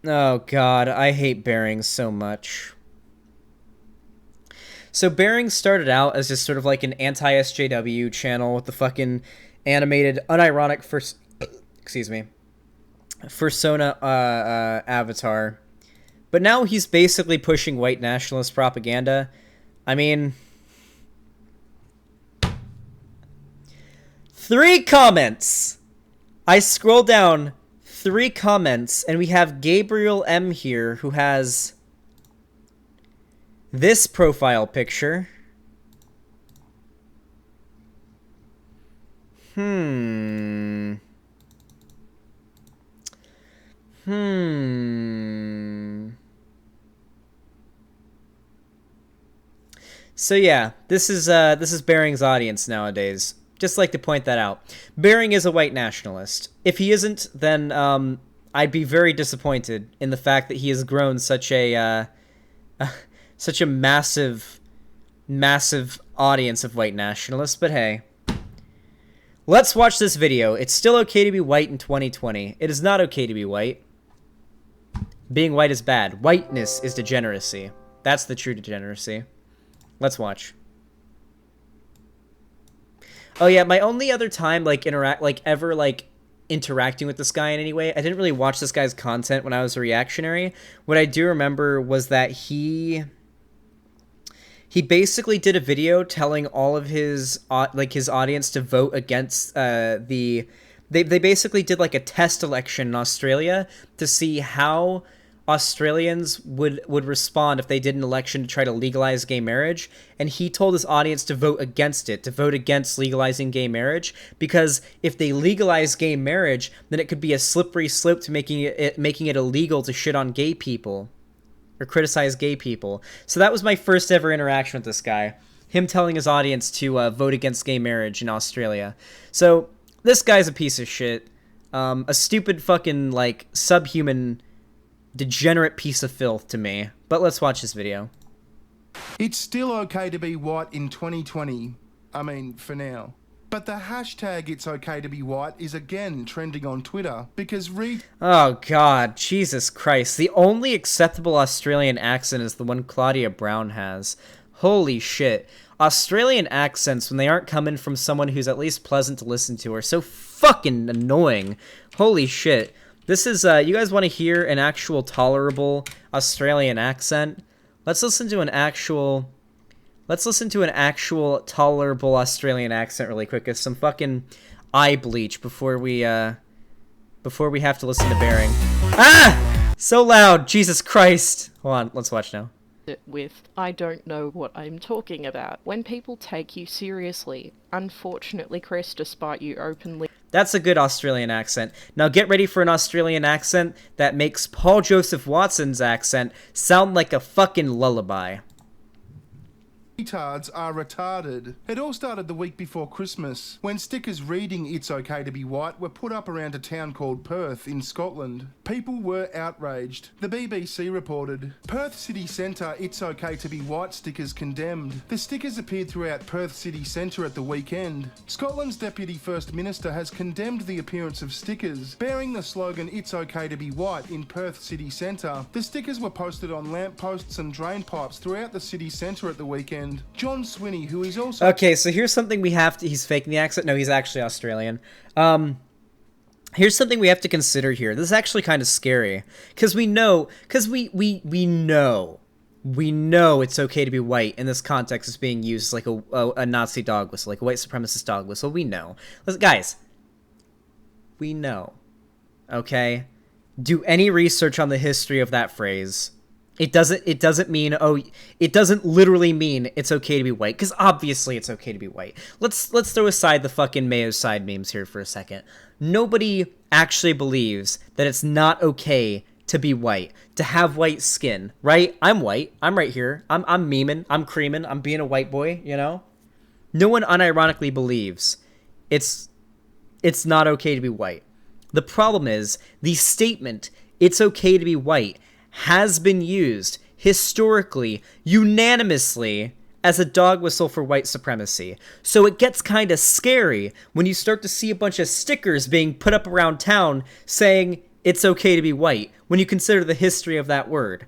Oh god, I hate Bearings so much. So Bearings started out as just sort of like an anti-SJW channel with the fucking animated, unironic first, excuse me, Fursona avatar. But now he's basically pushing white nationalist propaganda. I mean, 3 comments! I scroll down 3 comments, and we have Gabriel M here, who has this profile picture. Hmm. So yeah, this is Bering's audience nowadays. Just like to point that out. Bering is a white nationalist. If he isn't, then I'd be very disappointed in the fact that he has grown such a such a massive audience of white nationalists. But hey, let's watch this video. It's still okay to be white in 2020. It is not okay to be white. Being white is bad. Whiteness is degeneracy. That's the true degeneracy. Let's watch. Oh yeah, my only other time interacting with this guy in any way, I didn't really watch this guy's content when I was a reactionary. What I do remember was that he basically did a video telling all of his his audience to vote against they basically did like a test election in Australia to see how Australians would respond if they did an election to try to legalize gay marriage, and he told his audience to vote against it, to vote against legalizing gay marriage, because if they legalize gay marriage, then it could be a slippery slope to making it illegal to shit on gay people or criticize gay people. So that was my first ever interaction with this guy, him telling his audience to vote against gay marriage in Australia. So this guy's a piece of shit, a stupid fucking like subhuman degenerate piece of filth to me. But let's watch this video. It's still okay to be white in 2020. I mean, for now. But the hashtag it's okay to be white is again trending on Twitter because Oh god, Jesus Christ. The only acceptable Australian accent is the one Claudia Brown has. Holy shit. Australian accents, when they aren't coming from someone who's at least pleasant to listen to, are so fucking annoying. Holy shit. This is, you guys want to hear an actual tolerable Australian accent? Let's listen to an actual tolerable Australian accent really quick with some fucking eye bleach before we have to listen to Bering. Ah! So loud! Jesus Christ! Hold on, let's watch now. With, I don't know what I'm talking about. When people take you seriously, unfortunately, Chris, despite you openly... That's a good Australian accent. Now get ready for an Australian accent that makes Paul Joseph Watson's accent sound like a fucking lullaby. Retards are retarded. It all started the week before Christmas, when stickers reading "It's okay to be white" were put up around a town called Perth in Scotland. People were outraged. The BBC reported, Perth city centre "It's okay to be white" stickers condemned. The stickers appeared throughout Perth city centre at the weekend. Scotland's Deputy First Minister has condemned the appearance of stickers bearing the slogan "It's okay to be white" in Perth city centre. The stickers were posted on lampposts and drain pipes throughout the city centre at the weekend. John Swinney, who is also... Okay, so here's something we have to... He's faking the accent? No, he's actually Australian. Here's something we have to consider here. This is actually kind of scary. Because we know... Because we know... We know it's okay to be white in this context is being used as like a Nazi dog whistle, like a white supremacist dog whistle. We know. Listen, guys. We know. Okay? Do any research on the history of that phrase. It doesn't mean, it doesn't literally mean it's okay to be white, because obviously it's okay to be white. Let's throw aside the fucking Mayo side memes here for a second. Nobody actually believes that it's not okay to be white, to have white skin, right? I'm white. I'm right here. I'm memeing. I'm creaming. I'm being a white boy, you know? No one unironically believes it's not okay to be white. The problem is the statement, "It's okay to be white," has been used historically, unanimously, as a dog whistle for white supremacy. So it gets kind of scary when you start to see a bunch of stickers being put up around town saying, it's okay to be white when you consider the history of that word.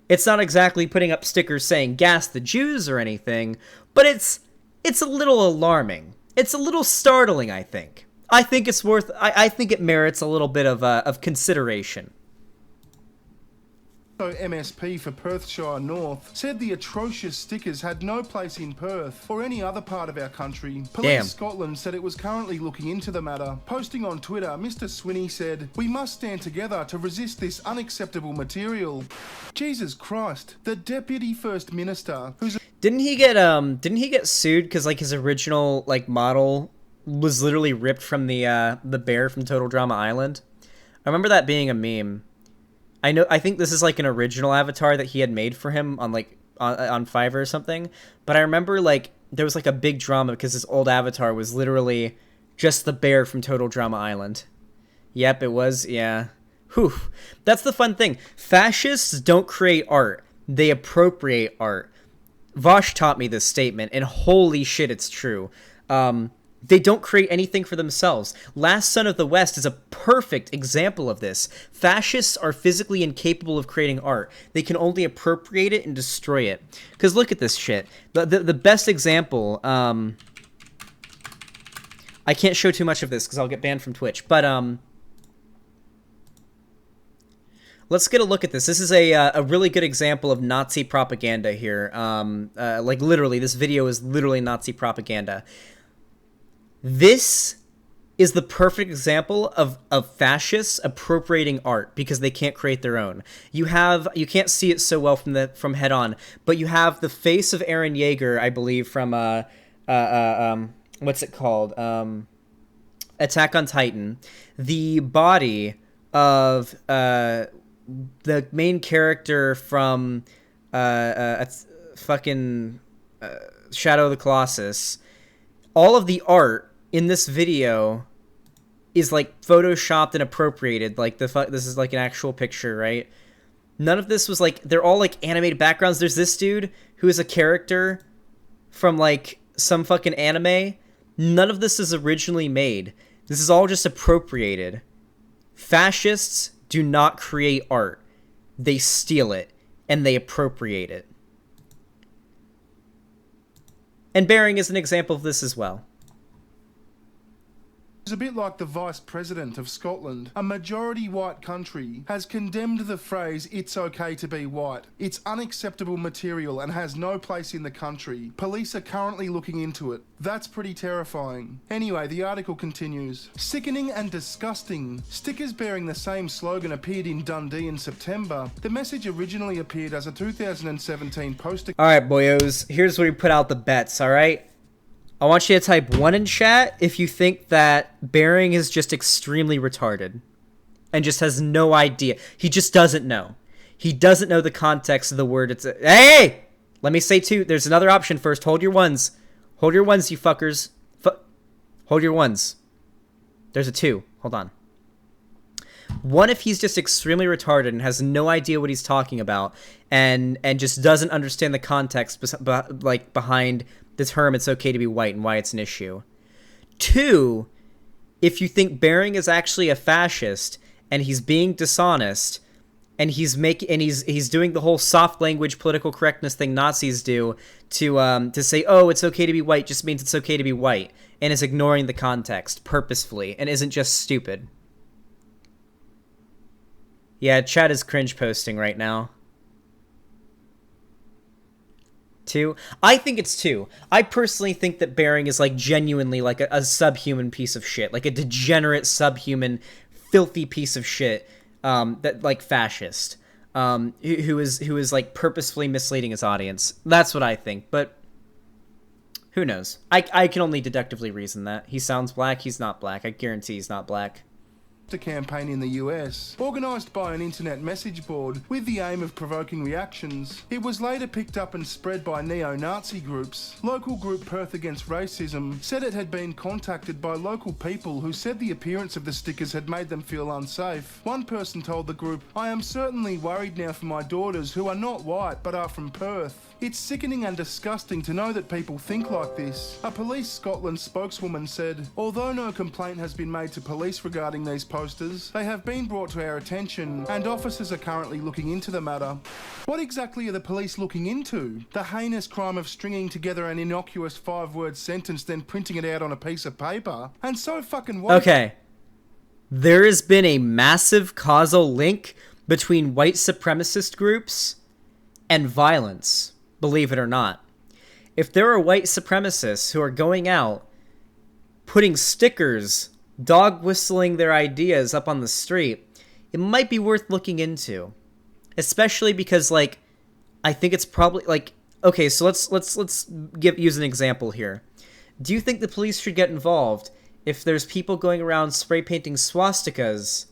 It's not exactly putting up stickers saying gas the Jews or anything, but it's a little alarming. It's a little startling, I think. I think it's worth, I think it merits a little bit of consideration. MSP for Perthshire North said the atrocious stickers had no place in Perth or any other part of our country. Police Scotland said it was currently looking into the matter. Posting on Twitter, Mr. Swinney said, "We must stand together to resist this unacceptable material." Jesus Christ, the Deputy First Minister, who's didn't he get sued because like his original like model was literally ripped from the bear from Total Drama Island? I remember that being a meme. I think this is like an original avatar that he had made for him on like on Fiverr or something. But I remember like there was like a big drama because his old avatar was literally just the bear from Total Drama Island. Yep, it was. Yeah. Whew. That's the fun thing. Fascists don't create art. They appropriate art. Vosh taught me this statement, and holy shit, it's true. They don't create anything for themselves. Last Son of the West is a perfect example of this. Fascists are physically incapable of creating art. They can only appropriate it and destroy it. Because look at this shit. The best example, I can't show too much of this because I'll get banned from Twitch, but let's get a look at this. This is a really good example of Nazi propaganda here. Like literally, this video is literally Nazi propaganda. This is the perfect example of fascists appropriating art because they can't create their own. You can't see it so well from head on, but you have the face of Eren Yeager, I believe, from what's it called? Attack on Titan. The body of the main character from fucking Shadow of the Colossus. All of the art in this video is like photoshopped and appropriated. Like this is like an actual picture, right? None of this was like, they're all like animated backgrounds. There's this dude who is a character from like some fucking anime. None of this is originally made. This is all just appropriated. Fascists do not create art. They steal it and they appropriate it. And Bering is an example of this as well. It's a bit like the Vice President of Scotland. A majority white country has condemned the phrase, "It's okay to be white." It's unacceptable material and has no place in the country. Police are currently looking into it. That's pretty terrifying. Anyway, the article continues. Sickening and disgusting. Stickers bearing the same slogan appeared in Dundee in September. The message originally appeared as a 2017 poster. Alright, boyos. Here's where we put out the bets, alright? I want you to type 1 in chat if you think that Bering is just extremely retarded and just has no idea. He just doesn't know. He doesn't know the context of the word. Hey! Let me say 2. There's another option first. Hold your ones. Hold your ones, you fuckers. Hold your ones. There's a 2. Hold on. 1 if he's just extremely retarded and has no idea what he's talking about and just doesn't understand the context behind the term "it's okay to be white" and why it's an issue. 2, if you think Bering is actually a fascist and he's being dishonest and he's doing the whole soft language political correctness thing Nazis do to say, "Oh, it's okay to be white" just means it's okay to be white, and is ignoring the context purposefully and isn't just stupid. Yeah, chat is cringe posting right now. 2? I think it's 2. I personally think that Bering is like genuinely like a subhuman piece of shit, like a degenerate subhuman, filthy piece of shit, that like fascist, who is like purposefully misleading his audience. That's what I think, but who knows? I can only deductively reason that. He sounds black. He's not black. I guarantee he's not black. Campaign in the US, organised by an internet message board with the aim of provoking reactions. It was later picked up and spread by neo-Nazi groups. Local group Perth Against Racism said it had been contacted by local people who said the appearance of the stickers had made them feel unsafe. One person told the group, "I am certainly worried now for my daughters who are not white but are from Perth." It's sickening and disgusting to know that people think like this. A Police Scotland spokeswoman said, although no complaint has been made to police regarding these posters, they have been brought to our attention and officers are currently looking into the matter. What exactly are the police looking into? The heinous crime of stringing together an innocuous 5-word sentence then printing it out on a piece of paper? And so fucking what? Okay. There has been a massive causal link between white supremacist groups and violence, believe it or not. If there are white supremacists who are going out, putting stickers, dog whistling their ideas up on the street, it might be worth looking into. Especially because, like, I think it's probably, like, okay, so let's use an example here. Do you think the police should get involved if there's people going around spray painting swastikas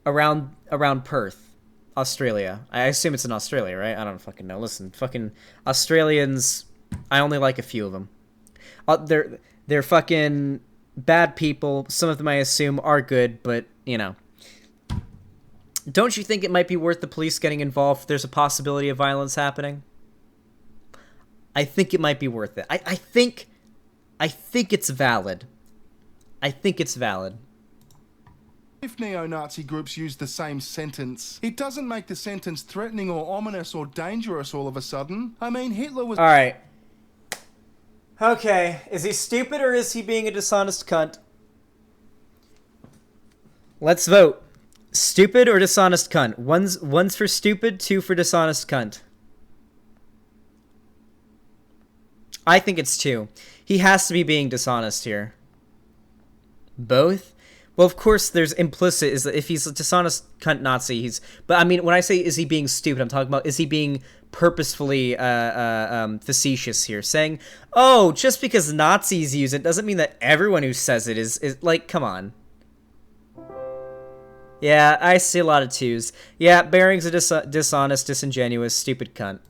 around Perth, Australia? I assume it's in Australia, right? I don't fucking know. Listen, fucking Australians, I only like a few of them. They're fucking bad people. Some of them I assume are good, but, you know. Don't you think it might be worth the police getting involved if there's a possibility of violence happening? I think it might be worth it. I think it's valid. I think it's valid. If neo-Nazi groups use the same sentence, it doesn't make the sentence threatening or ominous or dangerous all of a sudden. I mean, Hitler was... Alright. Okay, is he stupid or is he being a dishonest cunt? Let's vote. Stupid or dishonest cunt? One's for stupid, 2 for dishonest cunt. I think it's 2. He has to be being dishonest here. Both? Well, of course, there's implicit is that if he's a dishonest cunt Nazi, he's... But, I mean, when I say is he being stupid, I'm talking about is he being purposefully facetious here, saying, oh, just because Nazis use it doesn't mean that everyone who says it is like, come on. Yeah, I see a lot of 2s. Yeah, Bering's a dishonest, disingenuous, stupid cunt.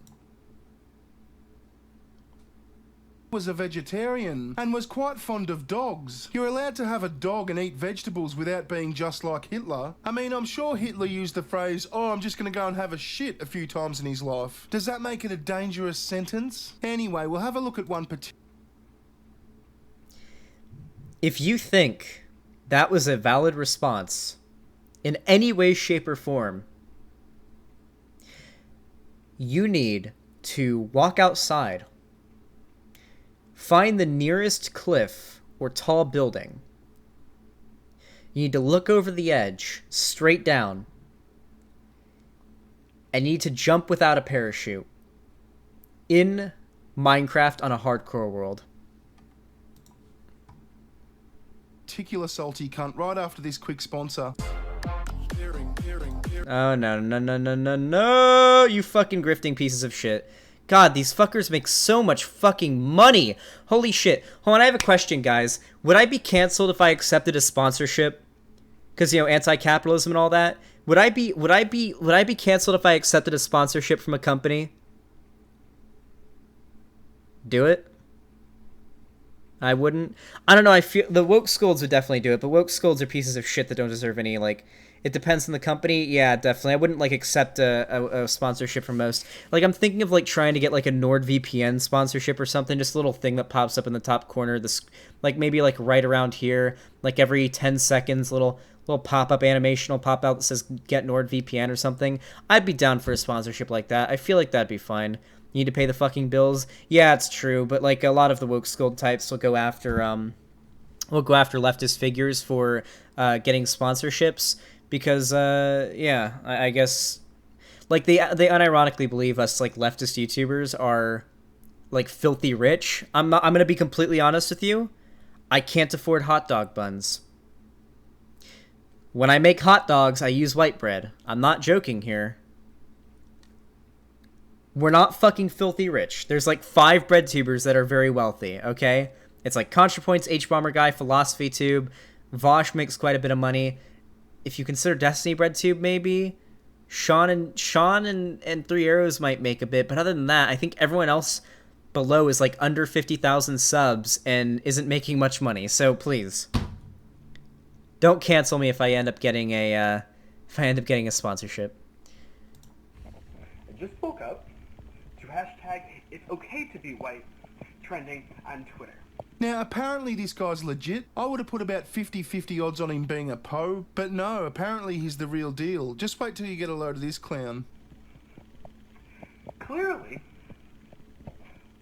Was a vegetarian and was quite fond of dogs. You're allowed to have a dog and eat vegetables without being just like Hitler. I mean, I'm sure Hitler used the phrase, oh, I'm just going to go and have a shit a few times in his life. Does that make it a dangerous sentence? Anyway, we'll have a look at one particular... If you think that was a valid response in any way, shape, or form, you need to walk outside, find the nearest cliff or tall building. You need to look over the edge, straight down, and you need to jump without a parachute in Minecraft on a hardcore world. Particular salty cunt right after this quick sponsor. Oh, no, you fucking grifting pieces of shit. God, these fuckers make so much fucking money. Holy shit. Hold on, I have a question, guys. Would I be canceled if I accepted a sponsorship? Because, you know, anti-capitalism and all that. Would I be canceled if I accepted a sponsorship from a company? Do it? I wouldn't. I don't know, I feel the woke scolds would definitely do it, but woke scolds are pieces of shit that don't deserve any, like, it depends on the company. Yeah, definitely. I wouldn't, like, accept a sponsorship from most. Like, I'm thinking of, like, trying to get, like, a NordVPN sponsorship or something. Just a little thing that pops up in the top corner. This, like, maybe, like, right around here. Like, every 10 seconds, little pop-up animation will pop out that says, get NordVPN or something. I'd be down for a sponsorship like that. I feel like that'd be fine. You need to pay the fucking bills. Yeah, it's true. But, like, a lot of the woke scold types will go after, leftist figures for getting sponsorships. Because, yeah, I guess, like, they unironically believe us, like, leftist YouTubers are, like, filthy rich. I'm gonna be completely honest with you. I can't afford hot dog buns. When I make hot dogs, I use white bread. I'm not joking here. We're not fucking filthy rich. There's, like, 5 bread tubers that are very wealthy, okay? It's, like, ContraPoints, H-Bomber Guy, Philosophy Tube, Vosh makes quite a bit of money. If you consider Destiny BreadTube, maybe Sean and 3 Arrows might make a bit, but other than that, I think everyone else below is like under 50,000 subs and isn't making much money. So please, don't cancel me if I end up getting a sponsorship. I just woke up. hashtag it's okay to be white trending on Twitter. Now, apparently this guy's legit. I would have put about 50-50 odds on him being a Poe, but no, apparently he's the real deal. Just wait till you get a load of this clown. Clearly,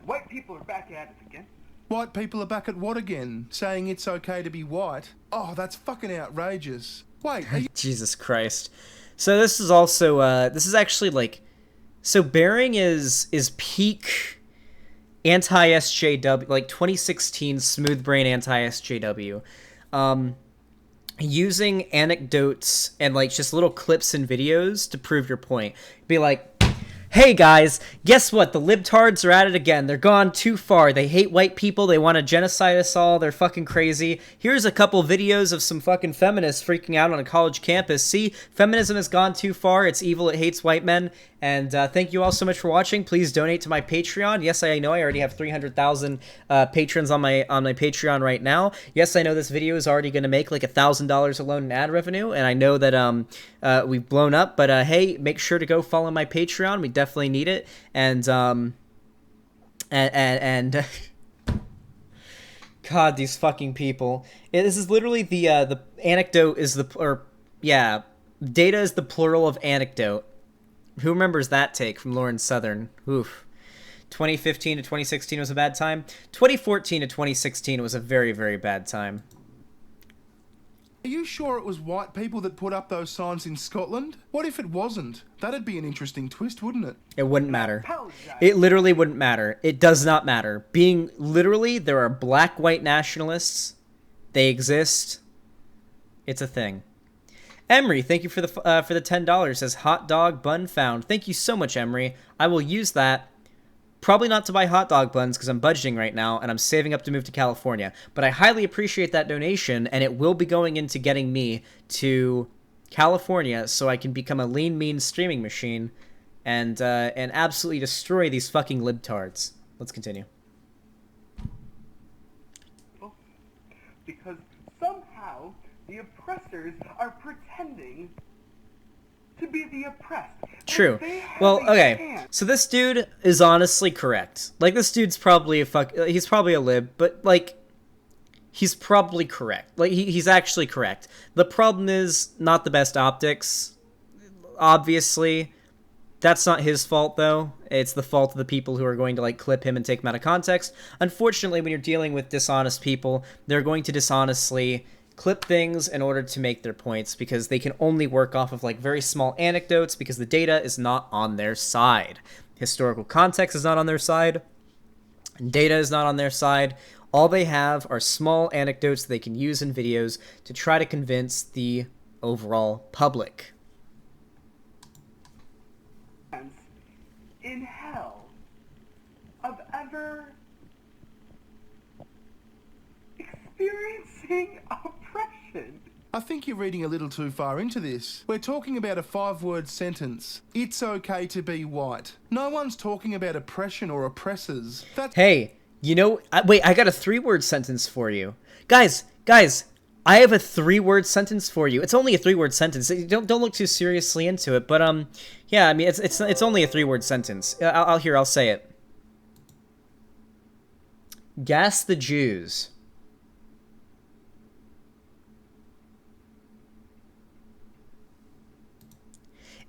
white people are back at it again. White people are back at what again? Saying it's okay to be white? Oh, that's fucking outrageous. Wait, are you... Jesus Christ. So this is also, this is actually like, so Bering is peak anti-SJW, like 2016 smooth brain anti-SJW. Using anecdotes and like just little clips and videos to prove your point. Be like, hey guys, guess what? The libtards are at it again. They're gone too far. They hate white people. They want to genocide us all. They're fucking crazy. Here's a couple videos of some fucking feminists freaking out on a college campus. See, feminism has gone too far. It's evil. It hates white men. And thank you all so much for watching. Please donate to my Patreon. Yes, I know I already have 300,000 patrons on my Patreon right now. Yes, I know this video is already going to make like $1,000 alone in ad revenue, and I know that we've blown up. But hey, make sure to go follow my Patreon. We definitely need it. And God, these fucking people. This is literally the anecdote is data is the plural of anecdote. Who remembers that take from Lauren Southern? Oof. 2015 to 2016 was a bad time. 2014 to 2016 was a very, very bad time. Are you sure it was white people that put up those signs in Scotland? What if it wasn't? That'd be an interesting twist, wouldn't it? It wouldn't matter. It literally wouldn't matter. It does not matter. There are black white nationalists. They exist. It's a thing. Emery, thank you for the $10. Says hot dog bun found. Thank you so much, Emery. I will use that. Probably not to buy hot dog buns because I'm budgeting right now and I'm saving up to move to California. But I highly appreciate that donation, and it will be going into getting me to California so I can become a lean, mean streaming machine and absolutely destroy these fucking libtards. Let's continue. Because somehow the oppressors are pretending to be the oppressed. True. Well, okay. So this dude is honestly correct. Like, this dude's probably he's probably a lib, but like, he's probably correct. Like, he's actually correct. The problem is not the best optics. Obviously, that's not his fault though. It's the fault of the people who are going to like clip him and take him out of context. Unfortunately, when you're dealing with dishonest people, they're going to dishonestly clip things in order to make their points because they can only work off of like very small anecdotes because the data is not on their side. Historical context is not on their side. Data is not on their side. All they have are small anecdotes that they can use in videos to try to convince the overall public. In hell of ever experiencing oppression. I think you're reading a little too far into this. We're talking about a 5-word sentence. It's okay to be white. No one's talking about oppression or oppressors. Hey, you know, wait, I got a 3-word sentence for you. Guys, I have a 3-word sentence for you. It's only a 3-word sentence. Don't look too seriously into it, but yeah, I mean, it's only a 3-word sentence. I'll say it. Gas the Jews.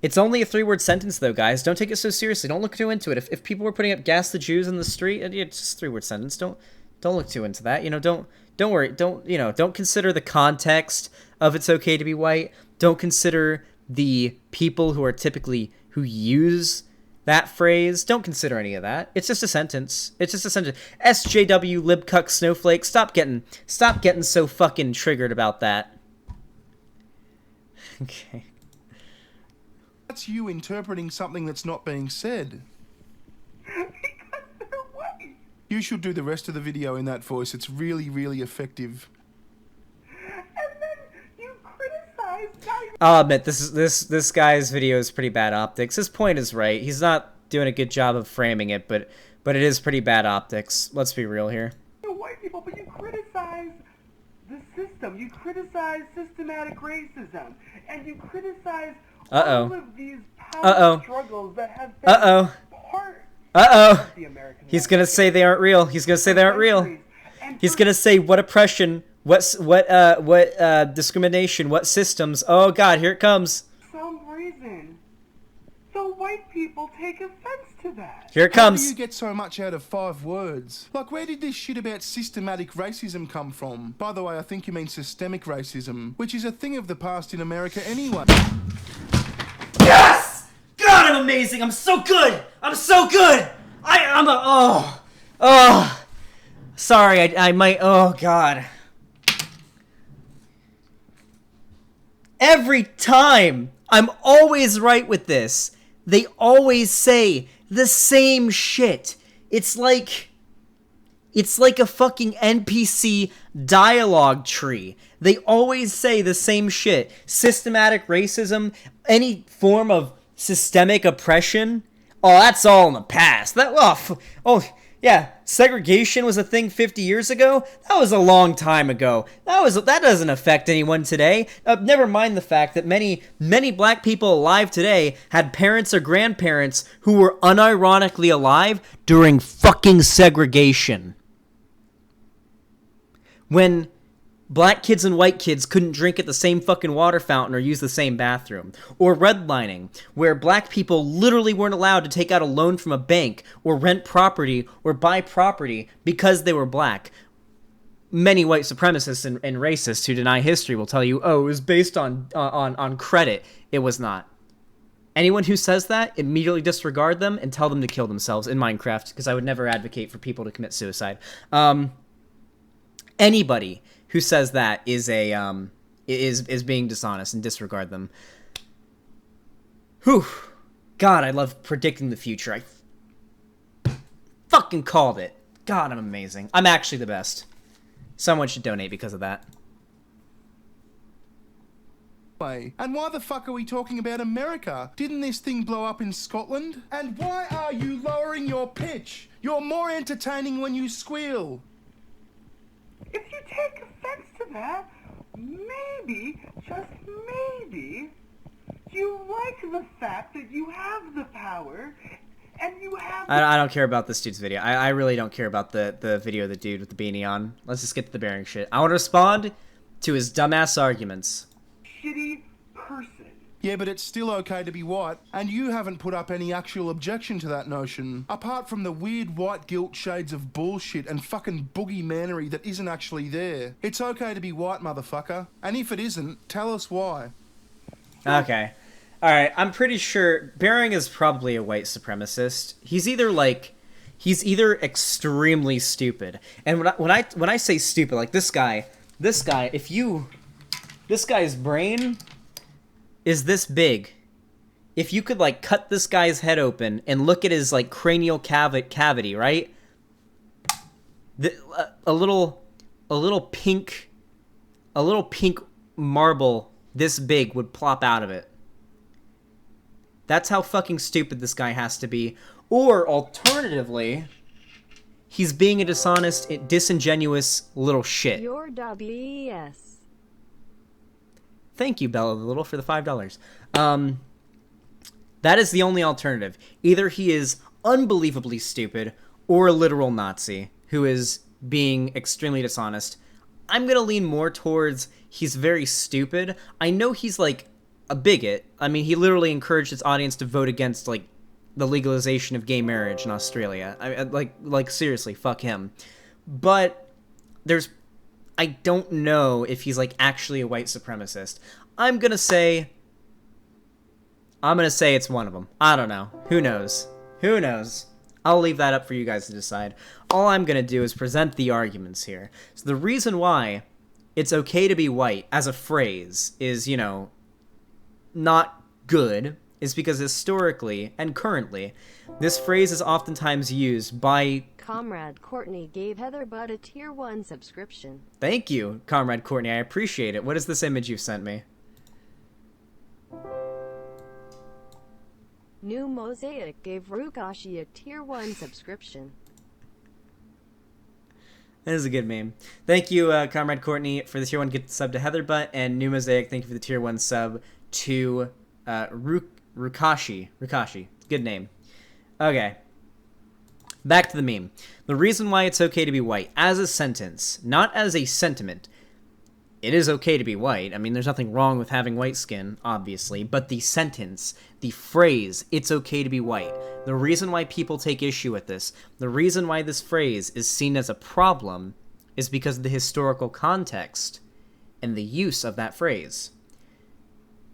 It's only a 3-word sentence, though, guys. Don't take it so seriously. Don't look too into it. If people were putting up "gas the Jews" in the street, it's just a 3-word sentence. Don't look too into that. You know, don't worry. Don't consider the context of "it's okay to be white." Don't consider the people who use that phrase. Don't consider any of that. It's just a sentence. It's just a sentence. SJW libcuck snowflake. Stop getting so fucking triggered about that. Okay. That's you interpreting something that's not being said. Because they're white. You should do the rest of the video in that voice. It's really, really effective. And then you criticize guys. I'll admit, this guy's video is pretty bad optics. His point is right. He's not doing a good job of framing it, but it is pretty bad optics. Let's be real here. You're white people, but you criticize the system. You criticize systematic racism. And you criticize all of these power struggles that have been part Uh-oh. the American He's gonna say they aren't real. He's gonna say they aren't real. He's gonna say what oppression, what discrimination, what systems. Oh God, here it comes. For some reason, the white people take offense to that. Here it How do comes. you get so much out of 5 words? Like, where did this shit about systematic racism come from? By the way, I think you mean systemic racism, which is a thing of the past in America anyway. Yes! God, I'm amazing. I'm so good. I'm so good. Sorry, I might. Oh God. Every time, I'm always right with this. They always say the same shit. It's like a fucking NPC dialogue tree. They always say the same shit. Systematic racism, any form of systemic oppression. Oh, that's all in the past. Yeah, segregation was a thing 50 years ago. That was a long time ago. That doesn't affect anyone today. Never mind the fact that many black people alive today had parents or grandparents who were unironically alive during fucking segregation. When black kids and white kids couldn't drink at the same fucking water fountain or use the same bathroom. Or redlining, where black people literally weren't allowed to take out a loan from a bank or rent property or buy property because they were black. Many white supremacists and racists who deny history will tell you, oh, it was based on credit. It was not. Anyone who says that, immediately disregard them and tell them to kill themselves in Minecraft, because I would never advocate for people to commit suicide. Anybody who says that is being dishonest, and disregard them. Whew. God, I love predicting the future. I fucking called it. God, I'm amazing. I'm actually the best. Someone should donate because of that. And why the fuck are we talking about America? Didn't this thing blow up in Scotland? And why are you lowering your pitch? You're more entertaining when you squeal. If you take offense to that, maybe, just maybe, you like the fact that you have the power, and you have... I don't care about this dude's video. I really don't care about the video of the dude with the beanie on. Let's just get to the bearing shit. I want to respond to his dumbass arguments. Shitty person. Yeah, but it's still okay to be white, and you haven't put up any actual objection to that notion. Apart from the weird white guilt shades of bullshit and fucking boogeymanery that isn't actually there. It's okay to be white, motherfucker. And if it isn't, tell us why. Okay. Alright, I'm pretty sure Bering is probably a white supremacist. He's either extremely stupid. And when I say stupid, like this guy, this guy's brain is this big. If you could, like, cut this guy's head open and look at his, like, cranial cavity, right? A little pink marble this big would plop out of it. That's how fucking stupid this guy has to be. Or, alternatively, he's being a dishonest, disingenuous little shit. Your WES. Thank you, Bella the Little, for the $5. That is the only alternative. Either he is unbelievably stupid or a literal Nazi who is being extremely dishonest. I'm going to lean more towards he's very stupid. I know he's, like, a bigot. I mean, he literally encouraged his audience to vote against, like, the legalization of gay marriage in Australia. Like seriously, fuck him. But I don't know if he's, like, actually a white supremacist. I'm gonna say it's one of them. I don't know. Who knows? Who knows? I'll leave that up for you guys to decide. All I'm gonna do is present the arguments here. So the reason why it's okay to be white as a phrase is, you know, not good is because historically and currently, this phrase is oftentimes used by... Comrade Courtney gave Heather Butt a tier 1 subscription. Thank you, Comrade Courtney. I appreciate it. What is this image you've sent me? New Mosaic gave Rukashi a tier 1 subscription. That is a good meme. Thank you, Comrade Courtney, for the tier 1 gift sub to Heather Butt, and New Mosaic, thank you for the tier 1 sub to Rukashi. Good name. Okay. Back to the meme. The reason why it's okay to be white, as a sentence, not as a sentiment. It is okay to be white. I mean, there's nothing wrong with having white skin, obviously, but the sentence, the phrase, it's okay to be white, the reason why people take issue with this, the reason why this phrase is seen as a problem is because of the historical context and the use of that phrase.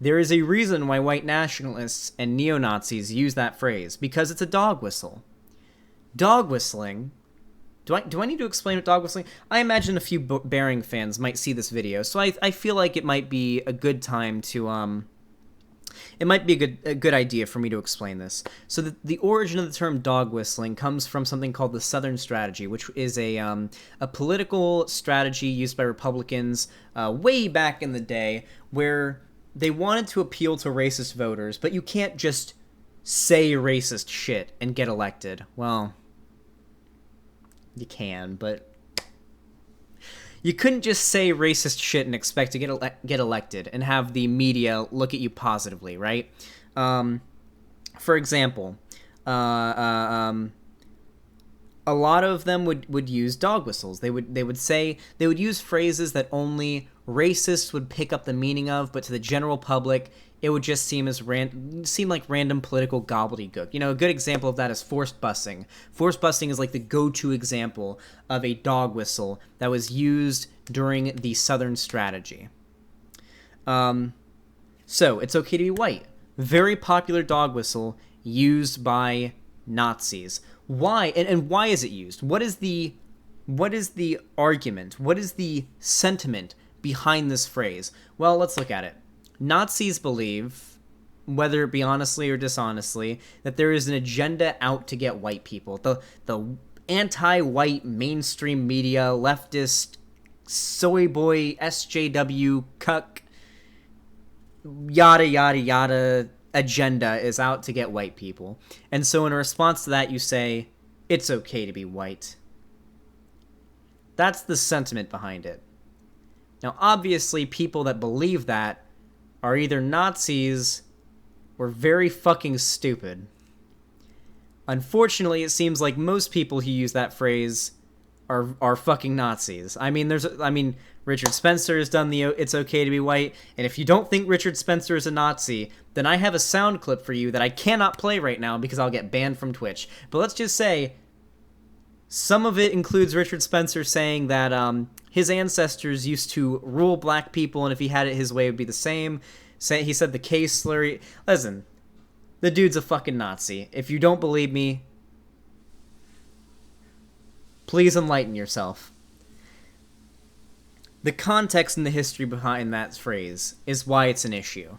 There is a reason why white nationalists and neo-Nazis use that phrase, because it's a dog whistle. Dog whistling... Do I need to explain what dog whistling? I imagine a few Bearing fans might see this video, so I feel like it might be a good time to it might be a good idea for me to explain this. So the origin of the term dog whistling comes from something called the Southern Strategy, which is a political strategy used by Republicans way back in the day, where they wanted to appeal to racist voters, but you can't just say racist shit and get elected. Well, you can, but you couldn't just say racist shit and expect to get elected and have the media look at you positively, right? For example, a lot of them would use dog whistles. They would use phrases that only racists would pick up the meaning of, but to the general public, it would just seem like random political gobbledygook. You know, a good example of that is forced busing. Forced busing is like the go-to example of a dog whistle that was used during the Southern Strategy. So, it's okay to be white. Very popular dog whistle used by Nazis. Why? And why is it used? What is the argument? What is the sentiment behind this phrase? Well, let's look at it. Nazis believe, whether it be honestly or dishonestly, that there is an agenda out to get white people. The anti-white mainstream media, leftist, soy boy, SJW, cuck, yada yada yada agenda is out to get white people. And so in response to that, you say, it's okay to be white. That's the sentiment behind it. Now, obviously, people that believe that are either Nazis or very fucking stupid. Unfortunately, it seems like most people who use that phrase are fucking Nazis. I mean, Richard Spencer has done the "it's okay to be white," and if you don't think Richard Spencer is a Nazi, then I have a sound clip for you that I cannot play right now because I'll get banned from Twitch. But let's just say some of it includes Richard Spencer saying that his ancestors used to rule black people, and if he had it his way, it would be the same. He said the K slurry. Listen, the dude's a fucking Nazi. If you don't believe me, please enlighten yourself. The context and the history behind that phrase is why it's an issue.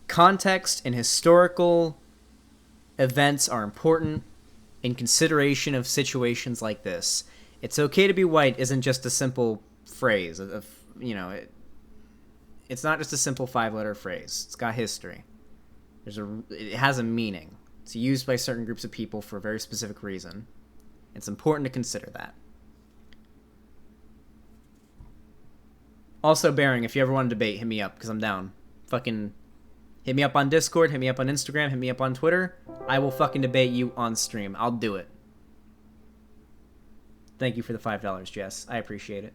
Context and historical events are important in consideration of situations like this. It's okay to be white isn't just a simple phrase. It's not just a simple 5-letter phrase. It's got history. It has a meaning. It's used by certain groups of people for a very specific reason. It's important to consider that. Also, Bearing, if you ever want to debate, hit me up, because I'm down. Fucking hit me up on Discord, hit me up on Instagram, hit me up on Twitter. I will fucking debate you on stream. I'll do it. Thank you for the $5, Jess. I appreciate it.